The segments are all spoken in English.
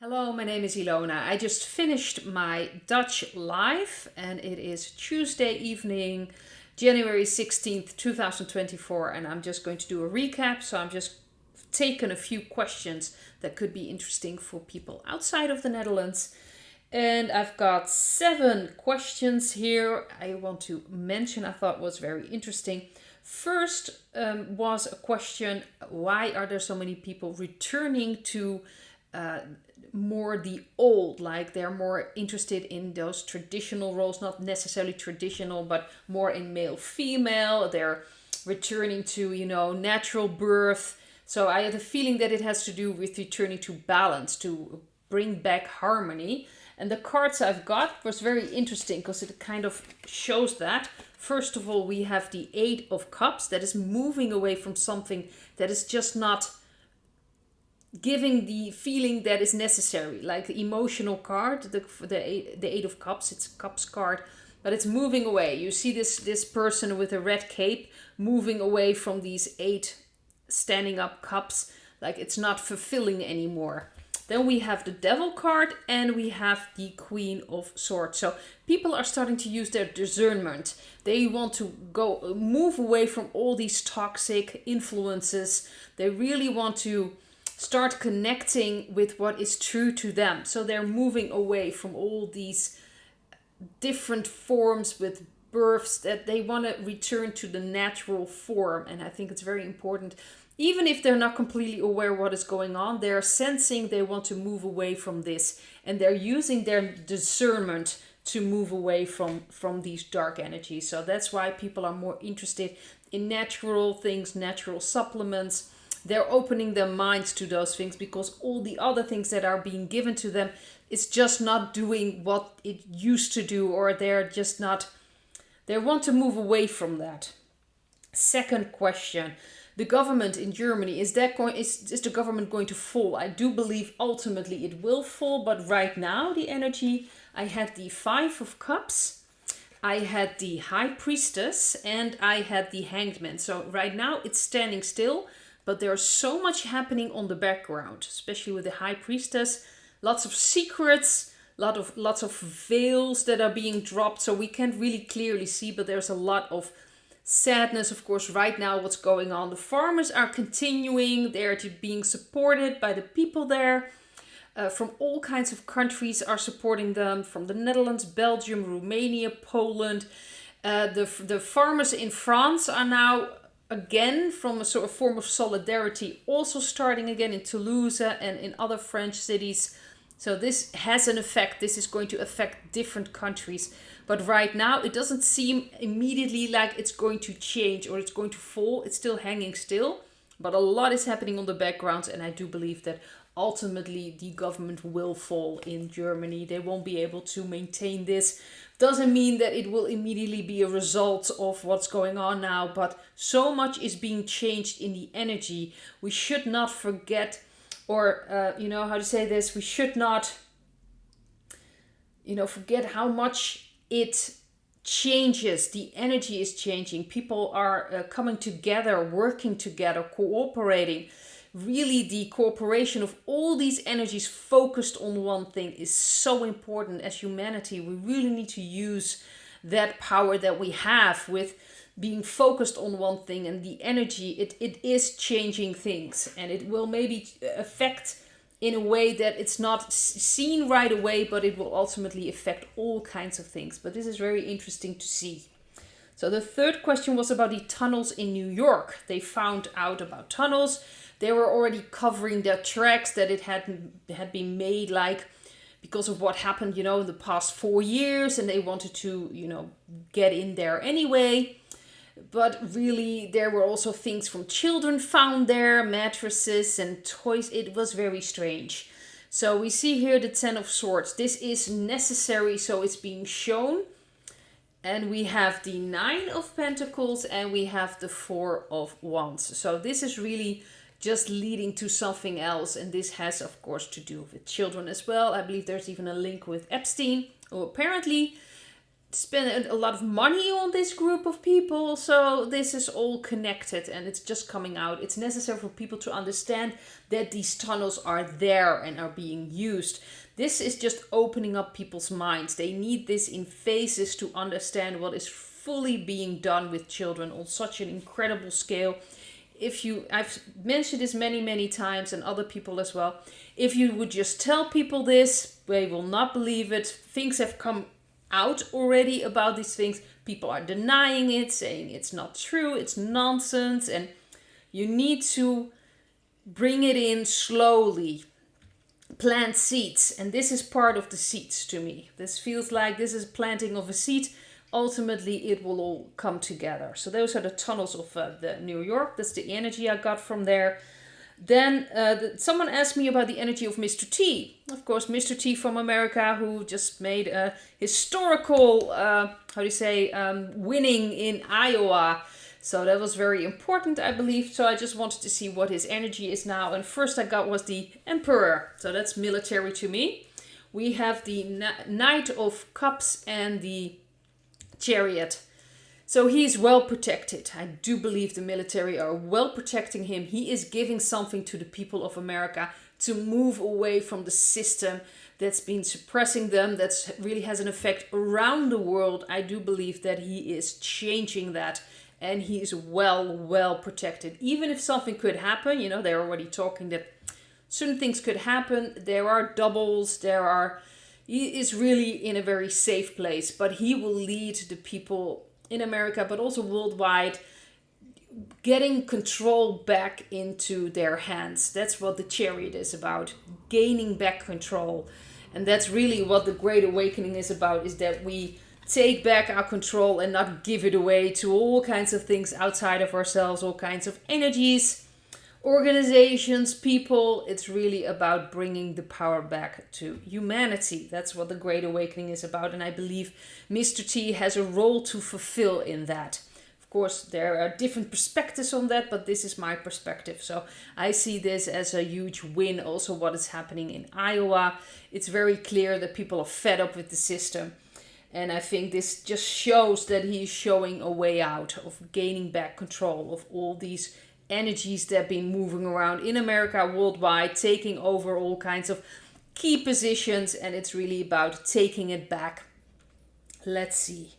Hello, my name is Ilona. I just finished my Dutch live and it is Tuesday evening, January 16th, 2024, and I'm just going to do a recap. So I'm just taken a few questions that could be interesting for people outside of the Netherlands. And I've got 7 questions here I want to mention I thought was very interesting. First was a question, why are there so many people returning to uh, more the old, like they're more interested in those traditional roles, not necessarily traditional, but more in male female. They're returning to, natural birth. So I have the feeling that it has to do with returning to balance, to bring back harmony. And the cards I've got was very interesting because it kind of shows that. First of all, we have the Eight of Cups that is moving away from something that is just not giving the feeling that is necessary, like the emotional card, the Eight of Cups. It's a Cups card, but it's moving away. You see this person with a red cape moving away from these 8 standing up cups, like it's not fulfilling anymore. Then we have the Devil card and we have the Queen of Swords. So people are starting to use their discernment. They want to move away from all these toxic influences. They really want to start connecting with what is true to them. So they're moving away from all these different forms with births, that they want to return to the natural form. And I think it's very important. Even if they're not completely aware what is going on, they're sensing they want to move away from this. And they're using their discernment to move away from these dark energies. So that's why people are more interested in natural things, natural supplements. They're opening their minds to those things because all the other things that are being given to them is just not doing what it used to do, or they're just not, they want to move away from that. Second question. The government in Germany, is the government going to fall? I do believe ultimately it will fall, but right now the energy, I had the Five of Cups, I had the High Priestess, and I had the Hanged Man. So right now it's standing still, but there's so much happening on the background, especially with the High Priestess. Lots of secrets, lots of veils that are being dropped, so we can't really clearly see, but there's a lot of sadness, of course, right now what's going on. The farmers are continuing, they're being supported by the people there. From all kinds of countries are supporting them, from the Netherlands, Belgium, Romania, Poland. The farmers in France are now again, from a sort of form of solidarity, also starting again in Toulouse and in other French cities. So this has an effect. This is going to affect different countries. But right now, it doesn't seem immediately like it's going to change or it's going to fall. It's still hanging still. But a lot is happening on the background. And I do believe that ultimately the government will fall in Germany. They won't be able to maintain this. Doesn't mean that it will immediately be a result of what's going on now. But so much is being changed in the energy. We should not forget, or, how to say this? We should not, forget how much it changes. The energy is changing. People are coming together, working together, cooperating. Really, the cooperation of all these energies focused on one thing is so important. As humanity, we really need to use that power that we have with being focused on one thing, and the energy, it is changing things, and it will maybe affect in a way that it's not seen right away, but it will ultimately affect all kinds of things. But this is very interesting to see. So the third question was about the tunnels in New York. They found out about tunnels. They were already covering their tracks that it had been made, like, because of what happened, in the past 4 years, and they wanted to, get in there anyway. But really, there were also things from children found there, mattresses and toys. It was very strange. So we see here the Ten of Swords. This is necessary, so it's being shown. And we have the Nine of Pentacles and we have the Four of Wands. So this is really just leading to something else. And this has, of course, to do with children as well. I believe there's even a link with Epstein, who apparently spend a lot of money on this group of people. So this is all connected and it's just coming out. It's necessary for people to understand that these tunnels are there and are being used. This is just opening up people's minds. They need this in phases to understand what is fully being done with children on such an incredible scale. I've mentioned this many times, and other people as well. If you would just tell people this, they will not believe it. Things have come out already about these things. People are denying it, saying it's not true, it's nonsense, and you need to bring it in slowly. Plant seeds, and this is part of the seeds to me. This feels like this is planting of a seed. Ultimately, it will all come together. So those are the tunnels of the New York. That's the energy I got from there. Then someone asked me about the energy of Mr. T. Of course, Mr. T from America, who just made a historical, winning in Iowa. So that was very important, I believe. So I just wanted to see what his energy is now. And first I got was the Emperor. So that's military to me. We have the Knight of Cups and the Chariot. So he's well protected. I do believe the military are well protecting him. He is giving something to the people of America to move away from the system that's been suppressing them, that's really has an effect around the world. I do believe that he is changing that, and he is well protected. Even if something could happen, they're already talking that certain things could happen. There are doubles, he is really in a very safe place, but he will lead the people in America, but also worldwide, getting control back into their hands. That's what the Chariot is about, gaining back control. And that's really what the Great Awakening is about, is that we take back our control and not give it away to all kinds of things outside of ourselves, all kinds of energies, organizations, people. It's really about bringing the power back to humanity. That's what the Great Awakening is about, and I believe Mr. T has a role to fulfill in that. Of course, there are different perspectives on that, but this is my perspective. So I see this as a huge win. Also, what is happening in Iowa, it's very clear that people are fed up with the system. And I think this just shows that he is showing a way out of gaining back control of all these energies that have been moving around in America, worldwide, taking over all kinds of key positions, and it's really about taking it back. Let's see.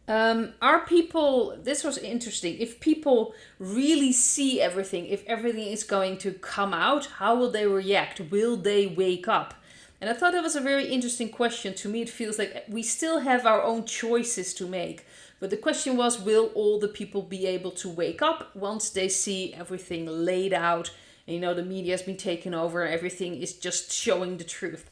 Are people, this was interesting, if people really see everything, if everything is going to come out, how will they react? Will they wake up? And I thought that was a very interesting question. To me, it feels like we still have our own choices to make. But the question was, will all the people be able to wake up once they see everything laid out? And the media has been taken over. Everything is just showing the truth.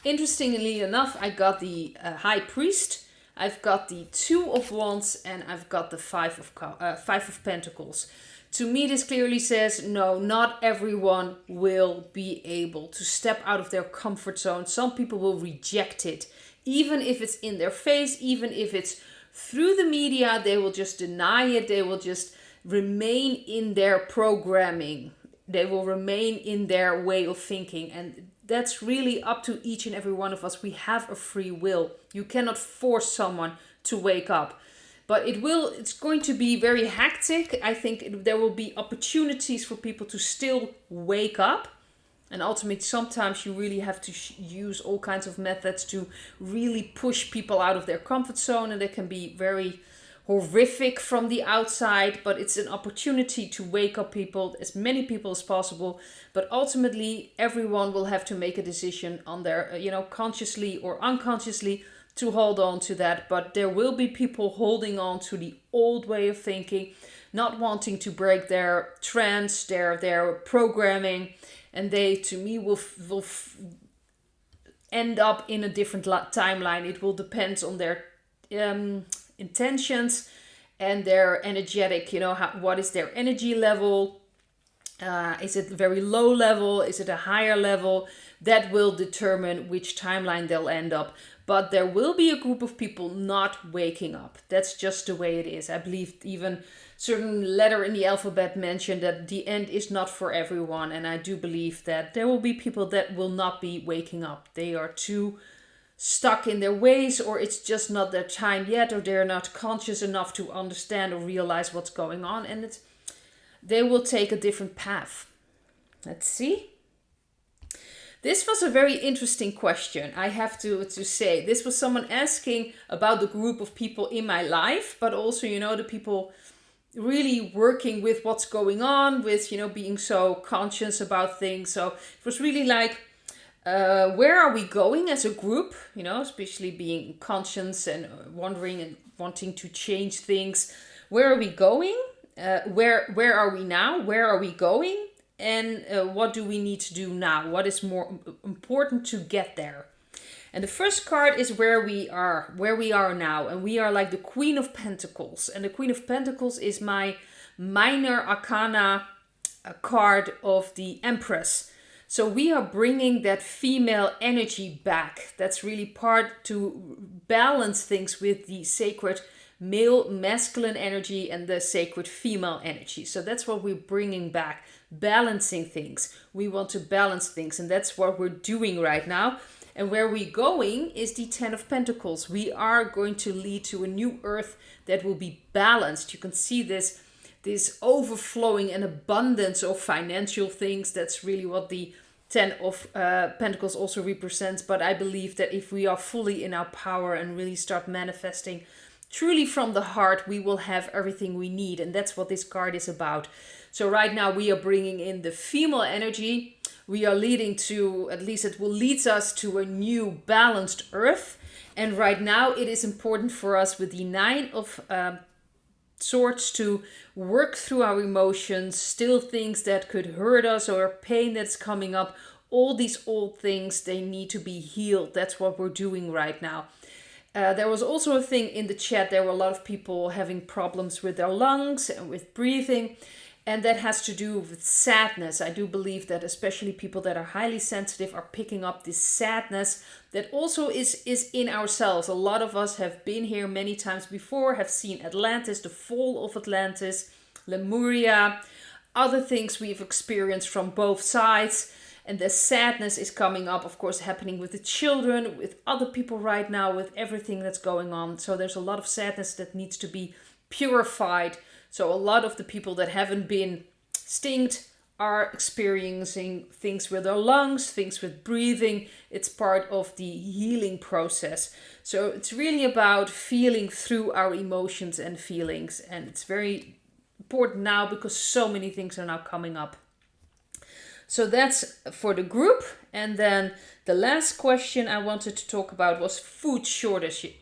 Interestingly enough, I got the High Priest. I've got the Two of Wands, and I've got the Five of Pentacles. To me, this clearly says, no, not everyone will be able to step out of their comfort zone. Some people will reject it, even if it's in their face, even if it's through the media. They will just deny it. They will just remain in their programming. They will remain in their way of thinking. And that's really up to each and every one of us. We have a free will. You cannot force someone to wake up. But it's going to be very hectic. I think there will be opportunities for people to still wake up. And ultimately, sometimes you really have to use all kinds of methods to really push people out of their comfort zone. And they can be very horrific from the outside. But it's an opportunity to wake up people, as many people as possible. But ultimately, everyone will have to make a decision on their, consciously or unconsciously, to hold on to that. But there will be people holding on to the old way of thinking, not wanting to break their trends, their programming, and they, to me, will end up in a different timeline. It will depend on their intentions and their energetic, what is their energy level? Is it a very low level? Is it a higher level? That will determine which timeline they'll end up. But there will be a group of people not waking up. That's just the way it is. I believe even certain letter in the alphabet mentioned that the end is not for everyone. And I do believe that there will be people that will not be waking up. They are too stuck in their ways, or it's just not their time yet, or they're not conscious enough to understand or realize what's going on, and they will take a different path. Let's see. This was a very interesting question, I have to say. This was someone asking about the group of people in my life, but also, the people really working with what's going on, with, being so conscious about things. So it was really like, where are we going as a group, especially being conscious and wondering and wanting to change things. Where are we going? Where are we now? Where are we going? And what do we need to do now? What is more important to get there? And the first card is where we are now. And we are like the Queen of Pentacles. And the Queen of Pentacles is my minor arcana card of the Empress. So we are bringing that female energy back. That's really part to balance things with the sacred male masculine energy and the sacred female energy. So that's what we're bringing back, balancing things. We want to balance things, and that's what we're doing right now. And where we're going is the Ten of Pentacles. We are going to lead to a new earth that will be balanced. You can see this overflowing and abundance of financial things. That's really what the Ten of Pentacles also represents. But I believe that if we are fully in our power and really start manifesting truly from the heart, we will have everything we need. And that's what this card is about. So right now we are bringing in the female energy. We are leading to, at least it will lead us to a new balanced earth. And right now it is important for us with the Nine of Swords to work through our emotions, still things that could hurt us or pain that's coming up. All these old things, they need to be healed. That's what we're doing right now. There was also a thing in the chat. There were a lot of people having problems with their lungs and with breathing. And that has to do with sadness. I do believe that especially people that are highly sensitive are picking up this sadness that also is in ourselves. A lot of us have been here many times before, have seen Atlantis, the fall of Atlantis, Lemuria, other things we've experienced from both sides. And the sadness is coming up, of course, happening with the children, with other people right now, with everything that's going on. So there's a lot of sadness that needs to be purified. So a lot of the people that haven't been stinged are experiencing things with their lungs, things with breathing. It's part of the healing process. So it's really about feeling through our emotions and feelings. And it's very important now because so many things are now coming up. So that's for the group. And then the last question I wanted to talk about was food shortages.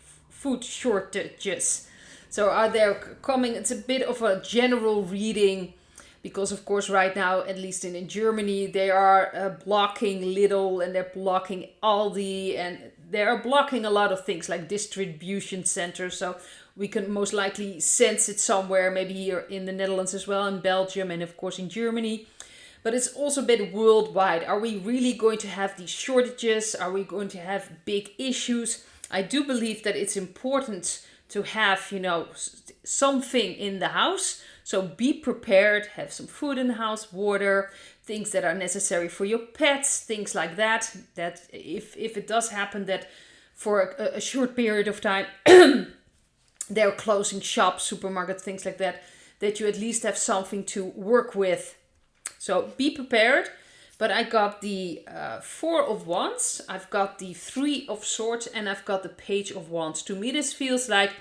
So are there coming, it's a bit of a general reading because of course right now, at least in Germany, they are blocking Lidl and they're blocking Aldi and they are blocking a lot of things like distribution centers. So we can most likely sense it somewhere, maybe here in the Netherlands as well, in Belgium and of course in Germany. But it's also a bit worldwide. Are we really going to have these shortages? Are we going to have big issues? I do believe that it's important to have, something in the house. So be prepared, have some food in the house, water, things that are necessary for your pets, things like that. That if it does happen that for a short period of time, they're closing shops, supermarkets, things like that, that you at least have something to work with. So be prepared. But I got the Four of Wands, I've got the Three of Swords, and I've got the Page of Wands. To me, this feels like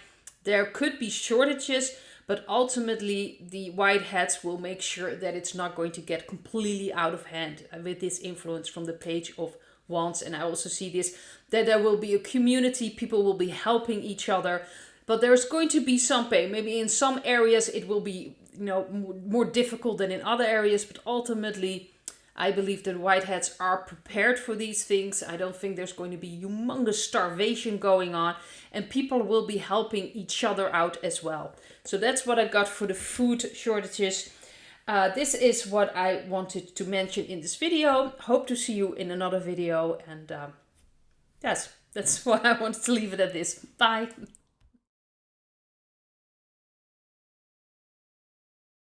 there could be shortages, but ultimately the white hats will make sure that it's not going to get completely out of hand with this influence from the Page of Wands. And I also see this, that there will be a community, people will be helping each other, but there's going to be some pain. Maybe in some areas it will be, more difficult than in other areas, but ultimately I believe that white hats are prepared for these things. I don't think there's going to be humongous starvation going on, and people will be helping each other out as well. So that's what I got for the food shortages. This is what I wanted to mention in this video. Hope to see you in another video. And yes, that's why I wanted to leave it at this. Bye.